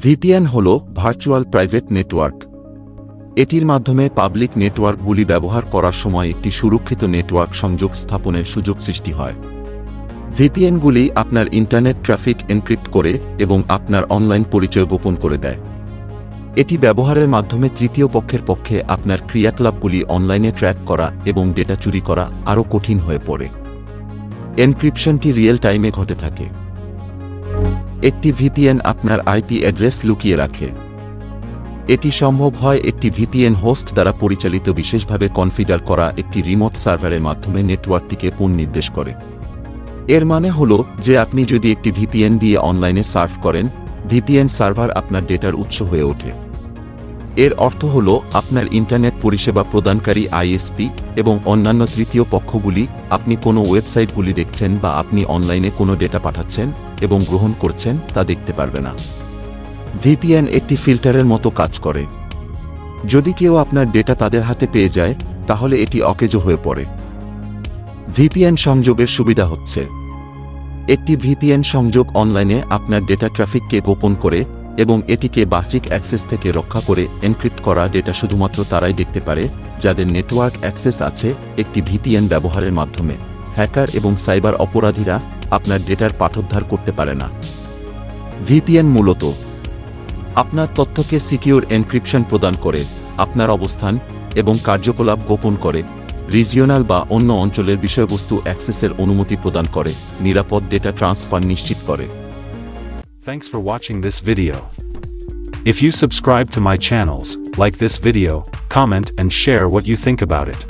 VPN হল virtual private network. এটির মাধ্যমে পাবলিক নেটওয়ার্কগুলি ব্যবহার করার সময় একটি সুরক্ষিত নেটওয়ার্ক সংযোগ স্থাপনের সুযোগ সৃষ্টি হয়। ভিপিএনগুলি আপনার ইন্টারনেট ট্রাফিক এনক্রিপ্ট করে এবং আপনার অনলাইন পরিচয় গোপন করে দেয়। এটি ব্যবহারের মাধ্যমে তৃতীয় পক্ষের পক্ষে আপনার ক্রিয়াকলাপগুলি অনলাইনে ট্র্যাক করা এবং ডেটা চুরি করা আরও কঠিন হয়ে পড়ে। এনক্রিপশনটি রিয়েল টাইমে ঘটে থাকে। একটি ভিপিএন আপনার আইপি অ্যাড্রেস লুকিয়ে রাখে। এটি সম্ভব হয় একটি ভিপিএন হোস্ট দ্বারা পরিচালিত বিশেষভাবে কনফিগার করা একটি রিমোট সার্ভারের মাধ্যমে নেটওয়ার্কটিকে পুনর্নির্দেশ করে। এর মানে হল যে আপনি যদি একটি ভিপিএন দিয়ে অনলাইনে সার্ফ করেন, ভিপিএন সার্ভার আপনার ডেটার উৎস হয়ে ওঠে। এর অর্থ হল আপনার ইন্টারনেট পরিষেবা প্রদানকারী আইএসপি এবং অন্যান্য তৃতীয় পক্ষগুলি আপনি কোনো ওয়েবসাইটগুলি দেখছেন বা আপনি অনলাইনে কোনো ডেটা পাঠাচ্ছেন এবং গ্রহণ করছেন তা দেখতে পারবে না। ভিপিএন একটি ফিল্টারের মতো কাজ করে। যদি কেউ আপনার ডেটা তাদের হাতে পেয়ে যায়, তাহলে এটি অকেজো হয়ে পড়ে। ভিপিএন সংযোগের সুবিধা হচ্ছে: একটি ভিপিএন সংযোগ অনলাইনে আপনার ডেটা ট্রাফিককে গোপন করে এবং এটিকে বাহ্যিক অ্যাক্সেস থেকে রক্ষা করে। এনক্রিপ্ট করা ডেটা শুধুমাত্র তারাই দেখতে পারে যাদের নেটওয়ার্ক অ্যাক্সেস আছে। একটি ভিপিএন ব্যবহারের মাধ্যমে হ্যাকার এবং সাইবার অপরাধীরা আপনার ডেটার পাঠোদ্ধার করতে পারে না। ভিপিএন মূলত আপনার তথ্যকে সিকিউর এনক্রিপশন প্রদান করে, আপনার অবস্থান এবং কার্যকলাপ গোপন করে, রিজিওনাল বা অন্য অঞ্চলের বিষয়বস্তু অ্যাক্সেসের অনুমতি প্রদান করে, নিরাপদ ডেটা ট্রান্সফার নিশ্চিত করে। Thanks for watching this video. If you subscribe to my channels, like this video, comment and share what you think about it.